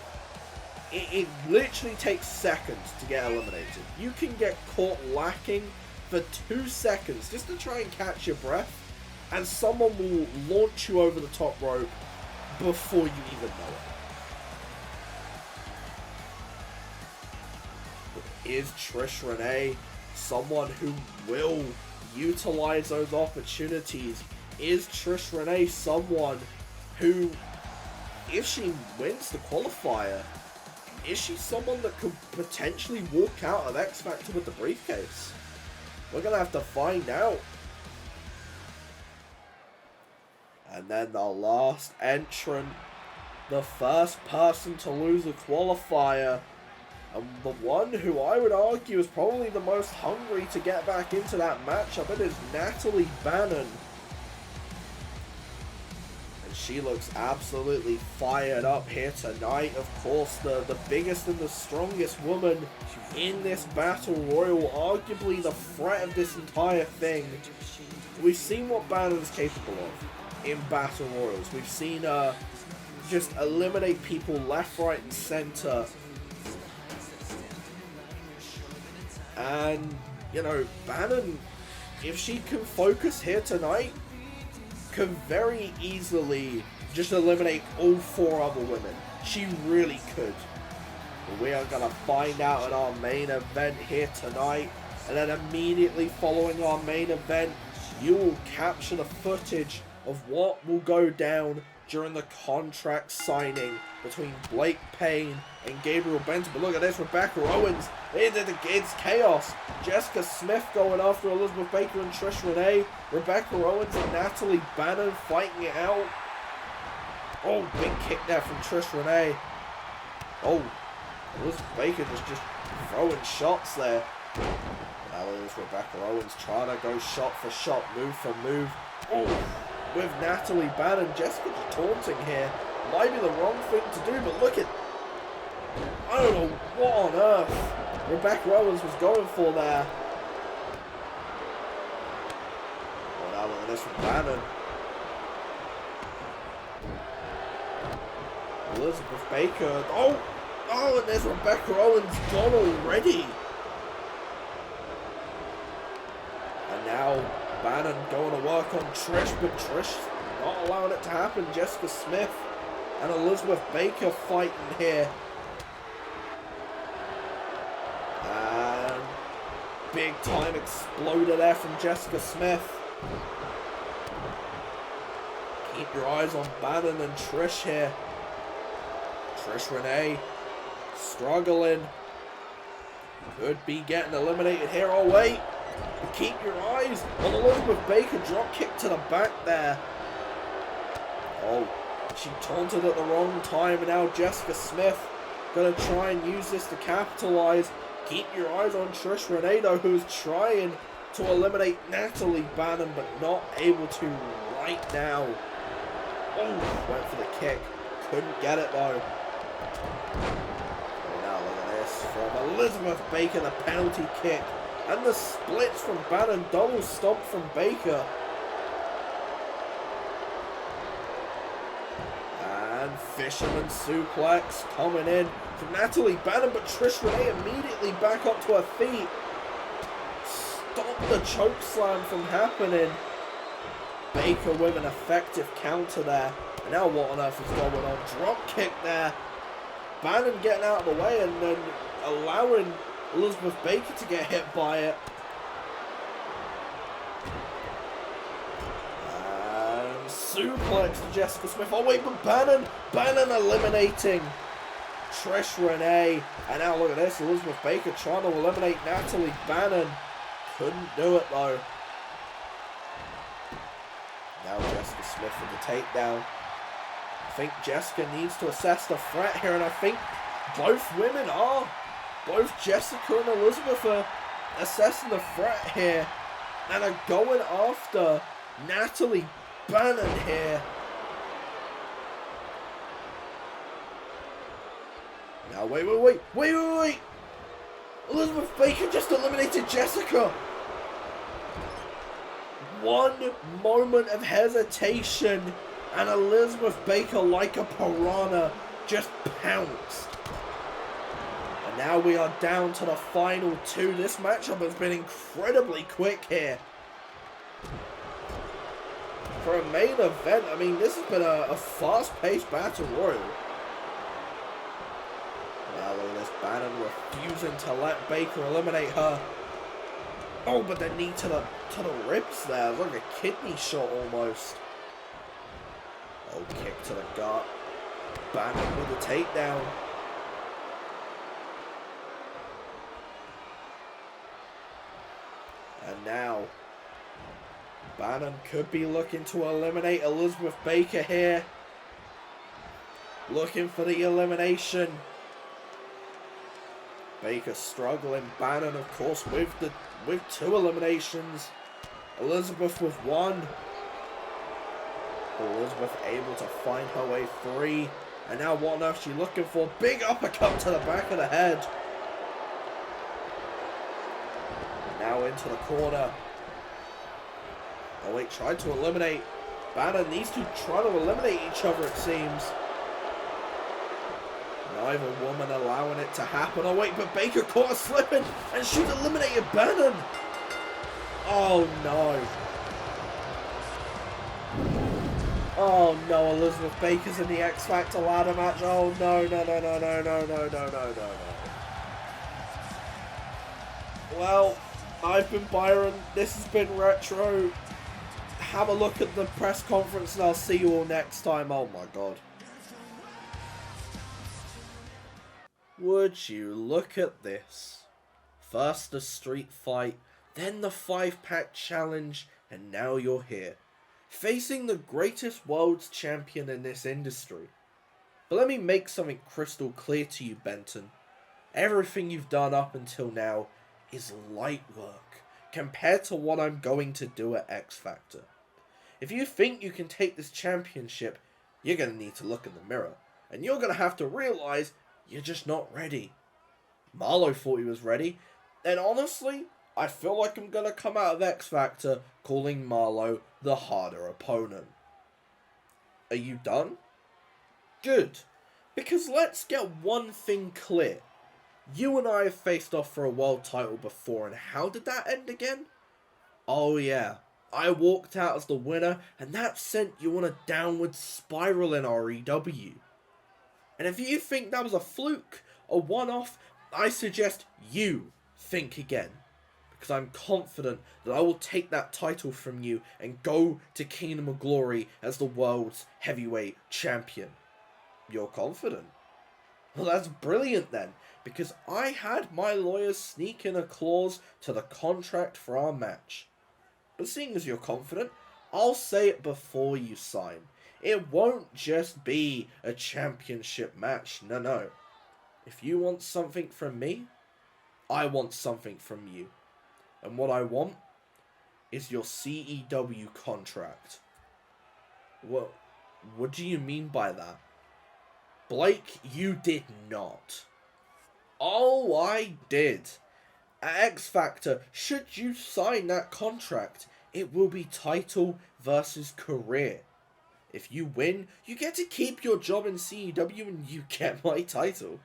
it literally takes seconds to get eliminated. You can get caught lacking for 2 seconds just to try and catch your breath, and someone will launch you over the top rope before you even know it. Is Trish Renee someone who will utilize those opportunities? Is Trish Renee someone who, if she wins the qualifier, is she someone that could potentially walk out of X Factor with the briefcase? We're going to have to find out. And then the last entrant, the first person to lose a qualifier, And the one who I would argue is probably the most hungry to get back into that matchup, it is Natalie Bannon. And she looks absolutely fired up here tonight. Of course, the biggest and the strongest woman in this Battle Royal, arguably the threat of this entire thing. We've seen what Bannon's capable of in Battle Royals. We've seen her just eliminate people left, right, and center. And, you know, Bannon, if she can focus here tonight, could very easily just eliminate all 4 other women. She really could. But we are going to find out in our main event here tonight. And then immediately following our main event, you will capture the footage of what will go down during the contract signing between Blake Payne and Gabriel Benton. But look at this, Rebecca Owens, it's chaos. Jessica Smith going after Elizabeth Baker and Trish Renee. Rebecca Owens and Natalie Bannon fighting it out. Oh, big kick there from Trish Renee. Oh, Elizabeth Baker just throwing shots there. Now there's Rebecca Owens trying to go shot for shot, move for move. Oh, with Natalie Bannon. Jessica just taunting here. Might be the wrong thing to do, but look at... I don't know what on earth Rebecca Owens was going for there. Oh, now look at this from Bannon. Elizabeth Baker. Oh, and there's Rebecca Owens gone already. And now Bannon going to work on Trish, but Trish not allowing it to happen. Jessica Smith and Elizabeth Baker fighting here. And big time exploder there from Jessica Smith. Keep your eyes on Bannon and Trish here. Trish Renee struggling. Could be getting eliminated here. Oh, wait. Keep your eyes on Elizabeth Baker. Drop kick to the back there. Oh, she taunted at the wrong time. And now Jessica Smith going to try and use this to capitalize. Keep your eyes on Trish Renee, though, who's trying to eliminate Natalie Bannon, but not able to right now. Oh, went for the kick. Couldn't get it, though. Oh, now look at this. From Elizabeth Baker, the penalty kick. And the splits from Bannon, double stomp from Baker. And fisherman suplex coming in from Natalie Bannon, but Trish Renee immediately back up to her feet. Stop the choke slam from happening. Baker with an effective counter there. And now what on earth is going on? Drop kick there. Bannon getting out of the way and then allowing Elizabeth Baker to get hit by it. And suplex to Jessica Smith. Oh wait, but Bannon eliminating Trish Renee. And now look at this, Elizabeth Baker trying to eliminate Natalie Bannon. Couldn't do it though. Now Jessica Smith with the takedown. I think Jessica needs to assess the threat here, and I think both women are. Both Jessica and Elizabeth are assessing the threat here and are going after Natalie Bannon here. Now, wait. Elizabeth Baker just eliminated Jessica. One moment of hesitation and Elizabeth Baker, like a piranha, just pounced. And now we are down to the final 2. This matchup has been incredibly quick here. For a main event, I mean, this has been a fast-paced battle royal. Now look at this, Bannon refusing to let Baker eliminate her. Oh, but the knee to the ribs there, like a kidney shot almost. Oh, kick to the gut. Bannon with the takedown. And now, Bannon could be looking to eliminate Elizabeth Baker here. Looking for the elimination. Baker struggling. Bannon, of course, with 2 eliminations. Elizabeth with 1. Elizabeth able to find her way free. And now what on earth is she looking for? Big uppercut to the back of the head. Now into the corner. Oh wait, tried to eliminate. Bannon, these two trying to eliminate each other, it seems. Neither woman allowing it to happen. Oh wait, but Baker caught her slipping, and she's eliminated Bannon. Oh no. Oh no, Elizabeth Baker's in the X Factor ladder match. Oh no, no, no, no, no, no, no, no, no, no, no. Well, I've been Byron. This has been Retro. Have a look at the press conference and I'll see you all next time. Oh my god. Would you look at this? First the street fight, then the 5-pack challenge, and now you're here. Facing the greatest world's champion in this industry. But let me make something crystal clear to you, Benton. Everything you've done up until now is light work compared to what I'm going to do at X Factor. If you think you can take this championship, you're going to need to look in the mirror. And you're going to have to realize you're just not ready. Marlo thought he was ready. And honestly, I feel like I'm going to come out of X Factor calling Marlo the harder opponent. Are you done? Good. Because let's get one thing clear. You and I have faced off for a world title before, and how did that end again? Oh yeah, I walked out as the winner, and that sent you on a downward spiral in REW. And if you think that was a fluke, a one-off, I suggest you think again. Because I'm confident that I will take that title from you and go to Kingdom of Glory as the world's heavyweight champion. You're confident? Well, that's brilliant then, because I had my lawyers sneak in a clause to the contract for our match. But seeing as you're confident, I'll say it before you sign. It won't just be a championship match, no. If you want something from me, I want something from you. And what I want is your CEW contract. What do you mean by that? Blake, you did not. Oh, I did. At X Factor, should you sign that contract, it will be title versus career. If you win, you get to keep your job in CEW and you get my title.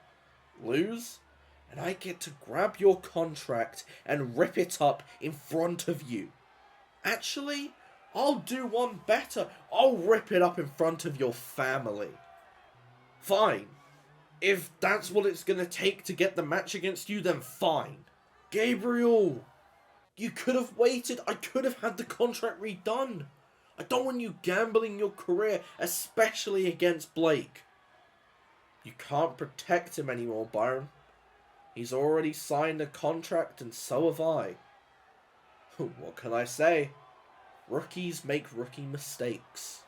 Lose, and I get to grab your contract and rip it up in front of you. Actually, I'll do one better. I'll rip it up in front of your family. Fine. If that's what it's gonna take to get the match against you, then fine. Gabriel, you could have waited. I could have had the contract redone. I don't want you gambling your career, especially against Blake. You can't protect him anymore, Byron. He's already signed a contract and so have I. What can I say? Rookies make rookie mistakes.